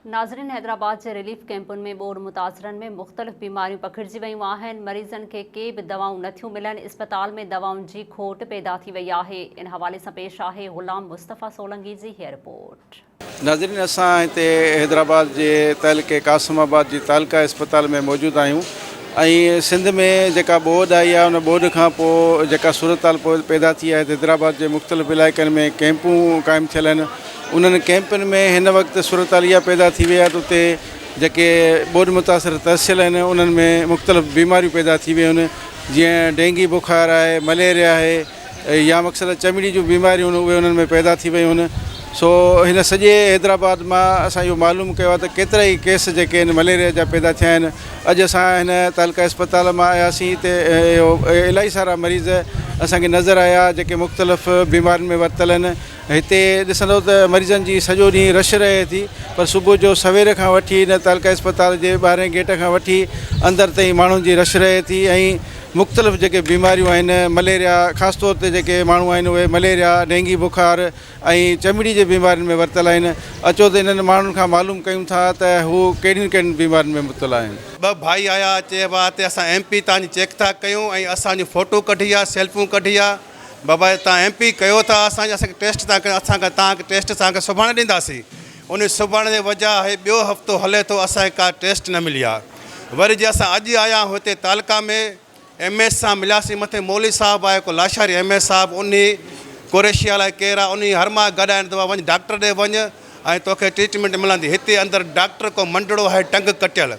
नाज़रीन, हैदराबाद के रिलीफ कैंपुनि में बोड़ मुतासरनि में मुख़्तलिफ़ बीमारियूं पखिड़िजी वयूं आहिनि। मरीज़नि खे के बि दवाऊं नथियूं मिलनि। इस्पताल में दवाउनि जी खोट पैदा थी वई आहे। इन हवाले से पेश आहे ग़ुलाम मुस्तफ़ा सोलंगी जी हीअ रिपोर्ट। नाज़रीन, असां हिते हैदराबाद जे तहलके कासिमाबाद जी तालका इस्पताल में मौजूद आहियूं। ऐं सिंध में जेका ॿोॾि आई आहे उन ॿोॾि खां पोइ जेका सूरत हाल पैदा थी आहे, हैदराबाद जे मुख़्तलिफ़ इलाइक़नि में कैंपूं क़ाइमु थियल आहिनि। उन्हनि कैंपनि में हिन वक़्तु सूरत हाल इहा पैदा थी वई आहे त उते जेके ॿोॾि मुतासिर तहसील आहिनि उन्हनि में मुख़्तलिफ़ बीमारियूं पैदा थी वियूं आहिनि, जीअं डेंगी बुखार आहे, मलेरिया आहे, या मक़सद चमड़ी जूं बीमारियूं आहिनि उहे उन्हनि में पैदा थी वियूं आहिनि। सो हिन सॼे हैदराबाद मां असां इहो मालूम कयो आहे त केतिरा ई केस जेके आहिनि मलेरिया जा पैदा थिया आहिनि। अॼु असां हिन तालका इस्पताल मां आयासीं हिते इलाही सारा मरीज़ असांखे नज़र आया जेके मुख़्तलिफ़ बीमारियुनि में वरितल आहिनि। हिते ॾिसंदो त मरीज़नि जी सॼो ॾींहुं रश रहे थी, पर सुबुह जो सवेर खां वठी हिन तालका इस्पताल जे ॿाहिरें गेट खां वठी अंदरि ताईं माण्हुनि जी रश रहे थी। ऐं मुख़्तलिफ़ जेके बीमारियूं आहिनि, मलेरिया ख़ासि तौर ते जेके माण्हू आहिनि उहे मलेरिया, डेंगी बुखार ऐं चमड़ी जे बीमारियुनि में वरितल आहिनि। अचो त इन्हनि माण्हुनि खां मालूम कयूं था त हू कहिड़ियुनि कहिड़ियुनि बीमारियुनि में मुब्तला आहिनि। ॿ भाई आया, चइबो आहे त असां MP तव्हांजी चेक था कयूं ऐं असांजी फ़ोटो कढी आहे, सेल्फियूं कढी आहे। बाबा तव्हां MP कयो था, असांखे टेस्ट था कयूं, तव्हांखे टेस्ट असांखे सुभाणे ॾींदासीं। उन सुभाणे जे वजह आहे ॿियो हफ़्तो हले थो, असांखे का टेस्ट न मिली आहे। वरी जीअं असां अॼु आया आहियूं हिते तालका में MS सां मिलियासीं, मथे मौली साहिबु आहे को लाशारी MS साहिबु, उन कुरेशिया लाइ केरु आहे, उन हर मां गॾाइण दवा वञु डॉक्टर ॾे वञु ऐं तोखे ट्रीटमेंट मिलंदी। हिते अंदरि डॉक्टर को मंडड़ो आहे टंग कटियल,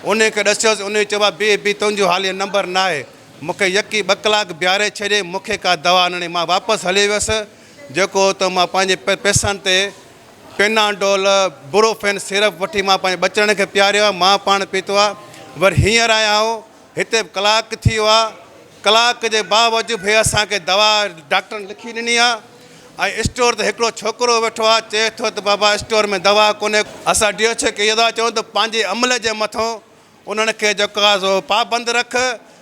उनखे ॾसियोसि, उन चयो आहे बी तुंहिंजो हाली नंबर न आहे। मूंखे यकी 2 कलाक बीहारे छॾे, मूंखे का दवा न ॾिनी। मां वापसि हली वियुसि, जेको त मां पंहिंजे पैसनि ते पेनाडोल, बुरोफेन सिरप वठी मां पंहिंजे बचड़नि खे पीआरियो आहे, मां पाण पीतो आहे। वरी हींअर आया आहियूं, हिते कलाक थी वियो आहे, कलाक जे बावजूद बि असांखे दवा डॉक्टरनि लिखी ॾिनी आहे। ऐं स्टोर ते हिकिड़ो छोकिरो वेठो आहे, चए थो त बाबा स्टोर में दवा कोन्हे। असां DHO खे इहो था चऊं त पंहिंजे अमल जे मथां उन्हनि खे जेको आहे पाबंद रख।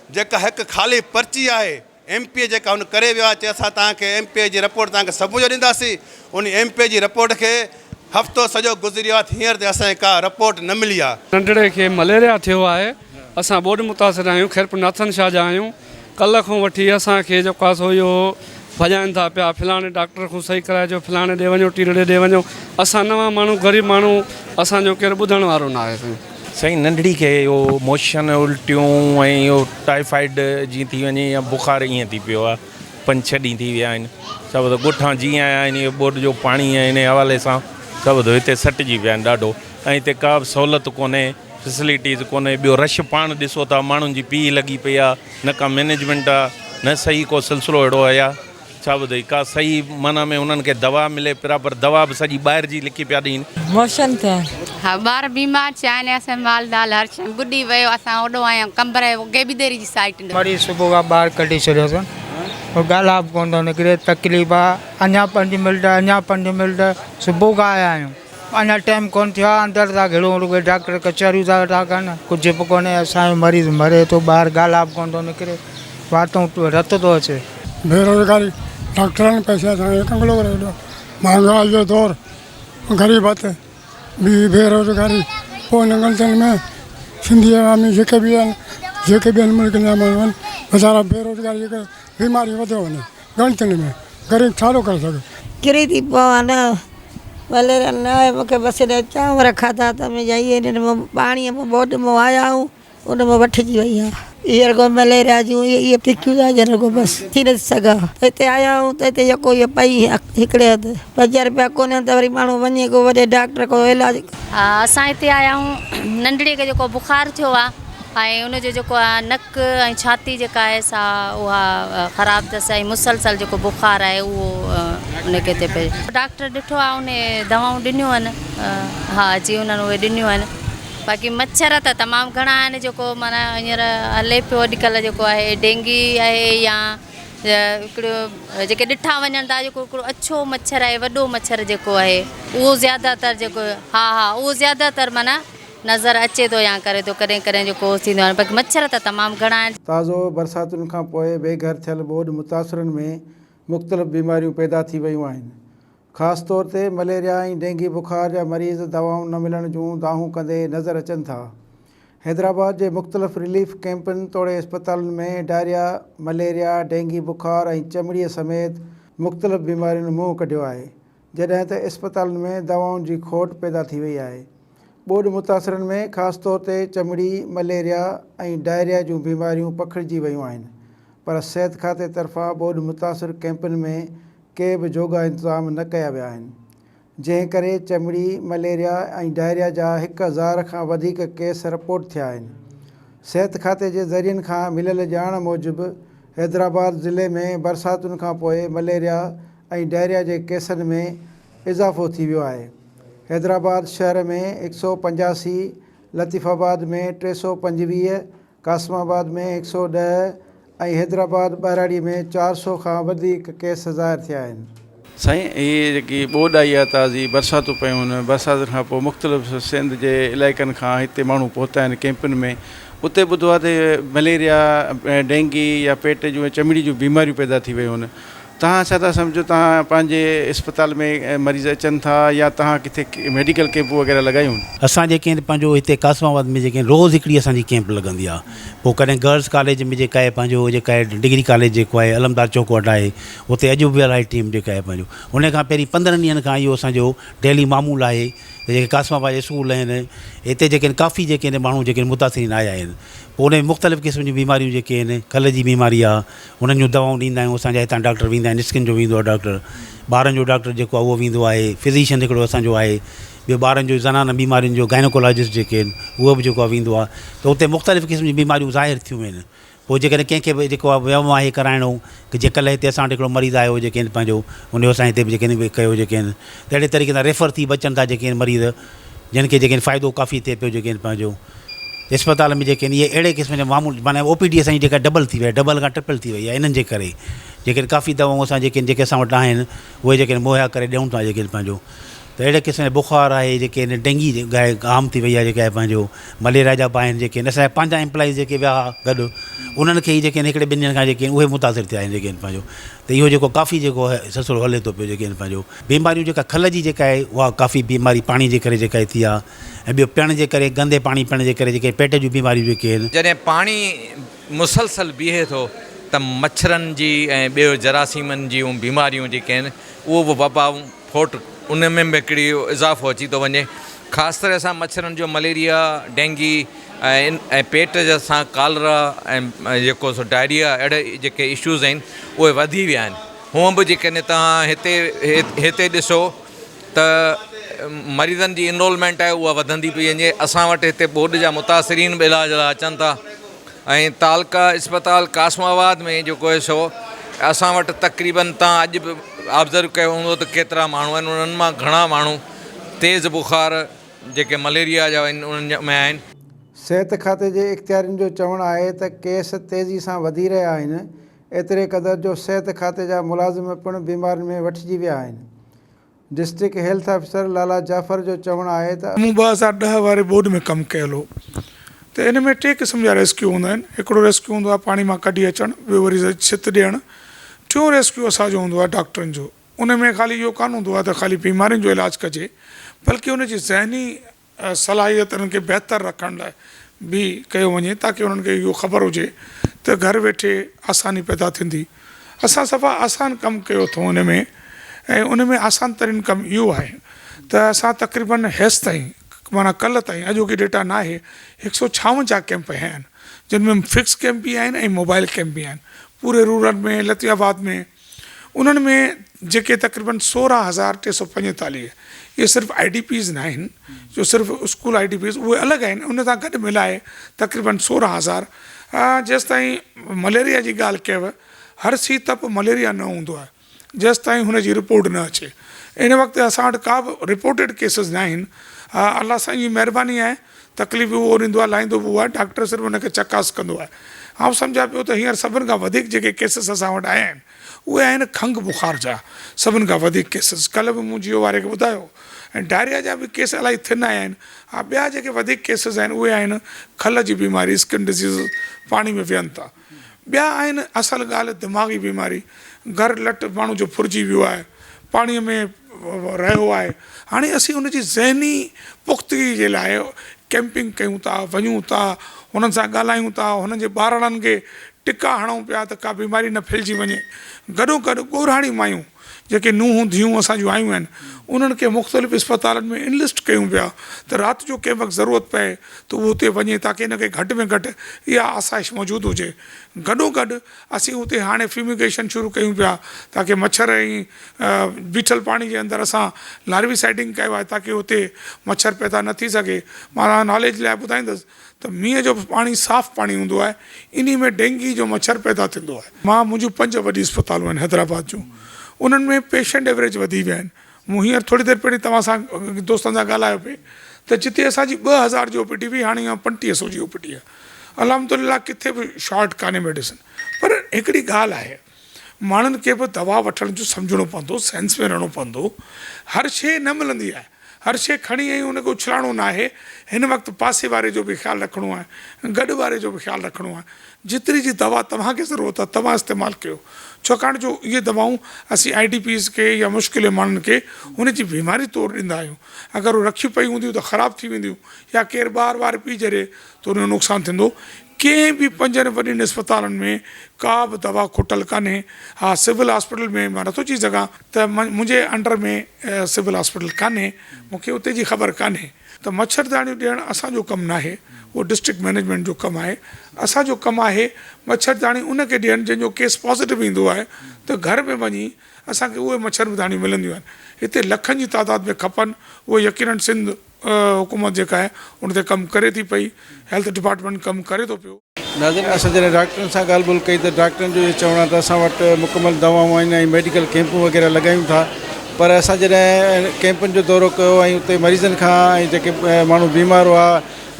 जेका हिकु ख़ाली पर्ची आहे MP जेका हुन करे वियो आहे, चए असां तव्हांखे MP जी रिपोर्ट तव्हांखे सुबुह जो ॾींदासीं। उन MP जी रिपोर्ट खे हफ़्तो सॼो गुज़रियो आहे, हींअर ते असांखे का रिपोर्ट न मिली आहे। नंढड़े खे मलेरिया थियो आहे, असां ॿोॾि मुतासिर आहियूं, ख़ैरपुर नाथन शाह जा आहियूं। कल्ह खां वठी असांखे जेको आहे सो इहो भॼाइनि था पिया, फलाणे डॉक्टर खां सही कराइजो, फलाणे ॾे वञो, टीरड़े ॾे वञो। असां नवां माण्हू, ग़रीब माण्हू, असांजो केरु ॿुधण वारो न आहे। साईं, नंढड़ी खे इहो मोशन, उल्टियूं ऐं इहो टाइफाइड जीअं थी वञे या बुखार ईअं थी पियो आहे। 5-6 ॾींहं थी विया आहिनि। सभु त ॻोठां जीअं आया आहिनि, इहो ॿोॾि जो पाणी आहे, इन हवाले सां सभु हिते सटिजी पिया आहिनि ॾाढो। ऐं हिते का बि सहूलियत कोन्हे, फैसिलिटीज़ कोन्हे। ॿियो रश पाण ॾिसो था, माण्हुनि जी पी लॻी पई आहे, न का मैनेजमेंट आहे, न सही को सिलसिलो अहिड़ो आहे छा ॿुधाई का सही माना में उन्हनि खे दवा मिले, बराबरि दवा बि सॼी ॿाहिरि जी लिखी पिया ॾियनि। मोशन थिया, हा, ॿार बीमार थिया आहिनि। असां माल दाल हर शइ ॿुॾी वियो, असां होॾो आया आहियूं कंबर गेबीदेरी जी साइड। वरी सुबुह खां ॿाहिरि कढी छॾियोसीं, ॻाल्हि बि कोन थो निकिरे, तकलीफ़ आहे। अञा 5 मिंट सुबुह खां आया आहियूं, अञा टाइम कोन थियो आहे। अंदरि था घिड़ूं, रुॻो डॉक्टर कचहरियूं था कनि, कुझु बि कोन्हे। असांजो मरीज़ मरे थो, ॿाहिरि ॻाल्हि बि कोन थो निकिरे, वातूं रत थो अचे। बेरोज़गारी, डॉक्टरनि पैसे असांखे कंगलो करे ॾियो। महांगाई जो दौर, ग़रीबत, ॿी बेरोज़गारी। पोइ हिन ग़लतियुनि में सिंधी आवामी जेके बि आहिनि, जेके ॿियनि मुल्कनि जा माण्हू आहिनि, वीचारा बेरोज़गारी जेके बीमारी वधियो वञे ग़लतियुनि में। ग़रीब छा थो करे सघे? किरी थी पवां न, मलेरिया न आहे मूंखे, बसि हेॾे चांवर खाधा त में जाइए पाणीअ में ॿोॾि मां आया आहियूं, उन में वठिजी वई आहे। इहे रुॻो मलेरिया जूं इहे तिखियूं था ॼण, रुॻो बसि थी नथी सघां। हिते आया आहियूं त हिते जेको इहो पई हिकिड़े हंधि 2000 रुपया कोन्हे त वरी माण्हू वञे को वॾे डॉक्टर को इलाज। हा, असां हिते आया आहियूं, नंढड़ीअ खे जेको बुखार थियो आहे ऐं उनजो जेको आहे नक ऐं छाती जेका आहे सा उहा ख़राबु अथसि, ऐं मुसलसल जेको बुखार आहे उहो उनखे थिए पियो। डॉक्टर ॾिठो आहे, उन दवाऊं ॾिनियूं आहिनि। हा जी, उन्हनि उहे ॾिनियूं आहिनि। बाक़ी मच्छर त तमामु घणा आहिनि, जेको माना हींअर हले पियो अॼुकल्ह, जेको आहे डेंगी आहे या हिकिड़ो जेके ॾिठा वञनि था, जेको हिकिड़ो अछो मच्छर आहे, वॾो मच्छर जेको आहे उहो ज़्यादातर जेको हा उहो ज़्यादातर माना नज़र अचे थो या करे थो कॾहिं कॾहिं जेको थींदो आहे। बाक़ी मच्छर त तमामु घणा आहिनि। ताज़ो बरसातुनि खां पोइ बेघर थियल ॿोॾि मुतासिरनि में मुख़्तलिफ़ बीमारियूं पैदा थी वियूं आहिनि। ख़ासि तौर ते मलेरिया ऐं डेंगी बुखार जा मरीज़ दवाऊं न मिलण जूं दाहूं कंदे नज़र अचनि था। हैदराबाद जे मुख़्तलिफ़ रिलीफ कैंपनि तोड़े अस्पतालुनि में डायरिया, मलेरिया, डेंगी बुखार ऐं चमड़ीअ समेत मुख़्तलिफ़ बीमारियुनि मुंहुं कढियो आहे, जॾहिं त अस्पतालुनि में दवाउनि जी खोट पैदा थी वई आहे। ॿोॾ मुतासिरनि में ख़ासि तौर ते चमड़ी, मलेरिया ऐं डायरिया जूं बीमारियूं पखिड़िजी वियूं आहिनि, पर सिहत खाते तरफ़ां ॿोॾ मुतासिर कैंपनि में के बि जोॻा इंतज़ाम न कया विया आहिनि, जंहिं करे चमड़ी, मलेरिया ऐं डायरिया जा 1000 खां वधीक केस रिपोर्ट थिया आहिनि। सिहत खाते जे ज़रियनि खां मिलियल ॼाण मूजिबि हैदराबाद ज़िले में बरसातुनि खां पोइ मलेरिया ऐं डायरिया जे केसनि में इज़ाफ़ो थी वियो आहे। हैदराबाद शहर में 185, लतीफ़ाबाद में 325, कासमाबाद में 110 ऐं हैदराबाद ॿाराड़ी में 400 खां वधीक केस ज़ाहिर थिया आहिनि। साईं, इहे जेकी ॿोॾ आई आहे ताज़ी, बरसातूं पयूं आहिनि, बरसातुनि खां पोइ मुख़्तलिफ़ सिंध जे इलाइक़नि खां हिते माण्हू पहुता आहिनि कैंपनि में। उते ॿुधो आहे त मलेरिया, डेंगी या पेट जूं ऐं चमड़ी जूं बीमारियूं पैदा थी वियूं आहिनि। तव्हां छा था सम्झो, तव्हां पंहिंजे अस्पताल में मरीज़ अचनि था या तव्हां किथे मेडिकल कैंप वग़ैरह लॻायूं? असां जेके पंहिंजो हिते कासमाबाद में जेके रोज़ हिकिड़ी असांजी कैंप लॻंदी आहे। पोइ कॾहिं गर्ल्स कॉलेज में जेका आहे पंहिंजो जेका आहे डिग्री कॉलेज जेको आहे अलमदार चौक वटि आहे, उते अॼु बि इलाही टीम जेका आहे पंहिंजो उन खां पहिरीं 15 ॾींहंनि खां इहो असांजो डेली मामूल आहे। जेके कासमाबाद स्कूल आहिनि हिते जेके काफ़ी जेके माण्हू जेके मुतासिरीन आया आहिनि, पोइ उन मुख़्तलिफ़ क़िस्म जूं बीमारियूं जेके आहिनि, खल जी बीमारी आहे, उन्हनि जूं दवाऊं ॾींदा आहियूं। असांजा हितां डॉक्टर वेंदा आहिनि, स्किन जो वेंदो आहे डॉक्टर, ॿारनि जो डॉक्टर जेको आहे उहो वेंदो आहे, फिज़िशियन हिकिड़ो असांजो आहे, ॿियो ॿारनि जो ज़नाना बीमारियुनि जो गाइनोकोलॉजिस्ट जेके आहिनि उहो बि जेको आहे वेंदो आहे। त उते मुख़्तलिफ़ क़िस्म जी बीमारियूं ज़ाहिर थियूं आहिनि। पोइ जेकॾहिं कंहिंखे बि जेको आहे वियो आहे कराइणो कि जे कल्ह हिते असां वटि हिकिड़ो मरीज़ आयो जेके आहिनि पंहिंजो, उन जो असां हिते बि जेके आहिनि कयो जेके आहिनि, त अहिड़े तरीक़े सां रेफर थी बचनि था जेके आहिनि मरीज़, जिन खे जेके आहिनि फ़ाइदो काफ़ी थिए पियो जेके आहिनि पंहिंजो अस्पताल में जेके आहिनि। इहे अहिड़े क़िस्म जा मामूल माना OPD असांजी जेका डबल थी वई आहे, डबल खां ट्रिपल थी वई आहे। इन्हनि जे करे जेके काफ़ी दवाऊं असां जेके जेके असां वटि आहिनि उहे जेके मुहैया करे ॾियूं था जेके पंहिंजो। त अहिड़े क़िस्म जा बुखार आहे जेके आहिनि, डेंगी आम थी वई आहे जेका आहे पंहिंजो, मलेरिया जा बि आहिनि जेके आहिनि। असांजा पंहिंजा एम्प्लॉइज़ जेके विया गॾु उन्हनि खे ई जेके आहिनि हिकिड़े 2 ॾींहंनि खां जेके आहिनि उहे मुतासिर थिया आहिनि जेके आहिनि पंहिंजो। त इहो जेको काफ़ी जेको सिलसिलो हले थो पियो जेके आहिनि पंहिंजो। बीमारियूं जेका खल जी जेका आहे उहा काफ़ी बीमारी पाणी जे करे जेका थी आहे, ऐं ॿियो पीअण जे करे, गंदे पाणी पीअण जे करे जेके पेट जूं बीमारियूं जेके आहिनि। जॾहिं पाणी मुसलसल बीहे थो त मच्छरनि जी ऐं ॿियो जरासीमनि जूं बीमारियूं जेके आहिनि उहो बि वबाऊं फोट उन में बि हिकिड़ी इज़ाफ़ो अची थो वञे। ख़ासि तरह सां मच्छरनि जो मलेरिया, डेंगी ऐं पेट जा सां कालरा ऐं जेको सो डायरिया, अहिड़े जेके इशूज़ आहिनि उहे वधी विया आहिनि। हूअं बि जेकॾहिं तव्हां हिते ॾिसो त मरीज़नि जी इनरोलमेंट आहे उहा वधंदी पई वञे। असां वटि हिते ॿोॾ जा मुतासिरीन बि इलाज लाइ अचनि था। ऐं तालका अस्पताल कासमाबाद में जेको आहे सो असां वटि तक़रीबन तव्हां अॼु बि ऑब्ज़र्व कयो हूंदो त केतिरा माण्हू आहिनि, उन्हनि मां घणा माण्हू तेज़ बुखार जेके मलेरिया जा आहिनि उन्हनि में आहिनि। सिहत खाते जे इख़्तियारियुनि जो चवणु आहे त केस तेज़ी सां वधी रहिया आहिनि। एतिरे क़दुरु जो सिहत खाते जा मुलाज़िम पिणु बीमारियुनि में वठिजी विया आहिनि। डिस्ट्रिक्ट हेल्थ ऑफिसर लाला जाफ़र जो चवणु आहे त मूं 2010 वारे बोर्ड में कमु कयल हो, त इन में 3 क़िस्म जा रेस्क्यू हूंदा आहिनि। हिकिड़ो रेस्क्यू हूंदो आहे पाणी मां कढी अचणु, ॿियो वरी छित ॾियणु, टियों रेस्क्यू असांजो हूंदो आहे डॉक्टरनि जो। उन में ख़ाली इहो कान हूंदो आहे त ख़ाली बीमारियुनि जो इलाजु कजे, बल्कि उन जी ज़हनी सलाहियतुनि खे बहितर रखण लाइ बि कयो वञे, ताकी उन्हनि खे इहो ख़बर हुजे त घर वेठे आसानी पैदा थींदी। असां सफ़ा आसान कमु कयो अथऊं उन में, ऐं उन में आसान तरीन कमु इहो आहे त असां तक़रीबन हेसि ताईं माना कल्ह ताईं, अॼोकी डेटा न आहे, 156 कैंप आहिनि, जिन में फिक्स कैंप बि आहिनि ऐं मोबाइल कैंप बि आहिनि पूरे रूरल में, लतीफ़ाबाद में। उन्हनि में जेके तक़रीबन 16,345 इहे सिर्फ़ु IDPs न आहिनि, जो सिर्फ़ु स्कूल IDPs उहे अलॻि आहिनि, उन सां गॾु मिलाए तक़रीबन 16,000। जेसिताईं मलेरिया जी ॻाल्हि कयव, हर सीत मलेरिया न हूंदो आहे जेसिताईं हुनजी रिपोर्ट न अचे। इन वक़्तु असां वटि का बि रिपोर्टेड केसिस न आहिनि। अलाह साईं जी महिरबानी आहे, तकलीफ़ उहो ॾींदो आहे, लाहींदो बि उहो आहे, डॉक्टर सिर्फ़ु हुनखे चकास कंदो आहे। ऐं सम्झा पियो त हींअर सभिनि खां वधीक जेके केसिस असां वटि आया आहिनि उहे आहिनि खंघि बुखार जा, सभिनि खां वधीक केसिस। कल्ह बि मूं जियो वारे खे ॿुधायो। ऐं डायरिया जा बि केस इलाही थिन आया आहिनि। हा, ॿिया जेके वधीक केसिस आहिनि उहे आहिनि खल जी बीमारी, स्किन डिज़ीज़, पाणी में विहनि था। ॿिया आहिनि असल ॻाल्हि दिमाग़ी बीमारी, घर लट माण्हू जो फुरिजी वियो आहे, पाणीअ में रहियो आहे। हाणे असीं उनजी ज़हनी पुख़्तगी जे लाइ कैंपिंग कयूं था, वञूं था, हुननि सां ॻाल्हायूं था, हुननि जे ॿारड़नि खे टिका हणूं पिया त का बीमारी न फैलिजी वञे। गॾोगॾु ॻोराणी मायूं जेके नुंहं धीअरूं असां जूं आयूं आहिनि उन्हनि खे मुख़्तलिफ़ इस्पतालनि में इनलिस्ट कयूं पिया त राति जो कंहिं वक़्तु ज़रूरत पए त उहो हुते वञे ताकी हिनखे घटि में घटि इहा आसाइश मौजूदु हुजे। गॾोगॾु असीं हुते हाणे फ्यूमिगेशन शुरू कयूं पिया ताकी मच्छर ऐं बीठल पाणी जे अंदरि असां लार्विसाइडिंग कयो आहे ताकी हुते मच्छर पैदा न थी सघे। मां नॉलेज लाइ ॿुधाईंदुसि त मींहं जो पाणी साफ़ु पाणी हूंदो आहे, इन में डेंगी जो मच्छर पैदा थींदो आहे। मां मुंहिंजूं 5 वॾी इस्पतालूं आहिनि हैदराबाद जूं, उन्हनि में पेशेंट एवरेज वधी विया आहिनि। मूं हींअर थोरी देरि पहिरीं तव्हां सां दोस्तनि सां ॻाल्हायो पिए त जिते असांजी 2000 जी OPD हुई हाणे 3500 जी OPD आहे। अल्हम्दुलिल्लाह किथे बि शॉर्ट कान्हे मेडिसिन। पर हिकिड़ी ॻाल्हि आहे, माण्हुनि खे बि दवा वठण जो सम्झणो पवंदो, सेंस में रहणो पवंदो। हर शइ न मिलंदी आहे, हर शइ खणी आई हुनखे उछलाइणो न आहे। हिन वक़्तु पासे वारे जो बि ख़्यालु रखिणो आहे, गॾु वारे जो बि ख़्यालु रखिणो आहे। जेतिरी जी दवा तव्हांखे ज़रूरत आहे तव्हां इस्तेमालु कयो, छाकाणि जो इहे दवाऊं असीं IDPs खे या मुश्किल माण्हुनि खे हुनजी बीमारी तौरु ॾींदा आहियूं। अगरि उहे रखियूं पई हूंदियूं त ख़राबु थी वेंदियूं या केरु ॿार पी जरे त हुनजो नुक़सानु थींदो। कंहिं बि 5 वॾियुनि इस्पतालनि में का बि दवा खुटल कान्हे। हा, सिविल हॉस्पिटल में मां नथो चई सघां त मुंहिंजे अंडर में सिविल हॉस्पिटल कान्हे, मूंखे उते जी ख़बर कान्हे। त मच्छरदानियूं ॾियणु असांजो कमु न आहे, उहो डिस्ट्रिक्ट मैनेजमेंट जो कमु आहे। असांजो कमु आहे मच्छरदानी उनखे ॾियणु जंहिंजो केस पॉज़िटिव ईंदो आहे त घर में वञी असांखे उहे मच्छरदानियूं मिलंदियूं आहिनि। हिते लखनि जी तादाद में खपनि, उहे यकीनन सिंध हुकूमत जेका आहे उन ते कमु करे थी पई, हेल्थ डिपार्टमेंट कमु करे थो पियो। नाज़रीन, असां जॾहिं डॉक्टरनि सां ॻाल्हि ॿोल कई त डॉक्टरनि जो इहो चवणु आहे त असां वटि मुकमल दवाऊं आहिनि ऐं मेडिकल कैंपूं वग़ैरह लॻायूं था। पर असां जॾहिं कैंपुनि जो दौरो कयो ऐं उते मरीज़नि खां ऐं जेके माण्हू बीमार हुआ,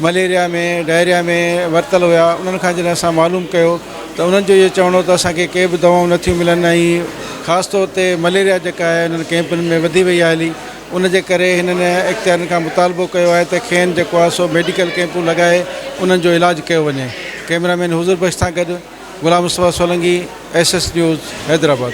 मलेरिया में डायरिया में वरितल हुआ, उन्हनि खां जॾहिं असां मालूम कयो त उन्हनि जो इहो चवणो त असांखे के बि दवाऊं नथियूं मिलनि ऐं ख़ासि तौर ते मलेरिया जेका आहे हिननि कैंपुनि में वधी वई आहे हली। उनजे करे हिननि इख़्तियारनि खां मुतालबो कयो आहे त खेनि जेको आहे सो मेडिकल कैंपूं लॻाए उन्हनि जो इलाजु कयो वञे। कैमरामैन हुज़ूर बख़्श सां गॾु गुलाम मुस्तफ़ा सोलंकी, SS न्यूज़, हैदराबाद।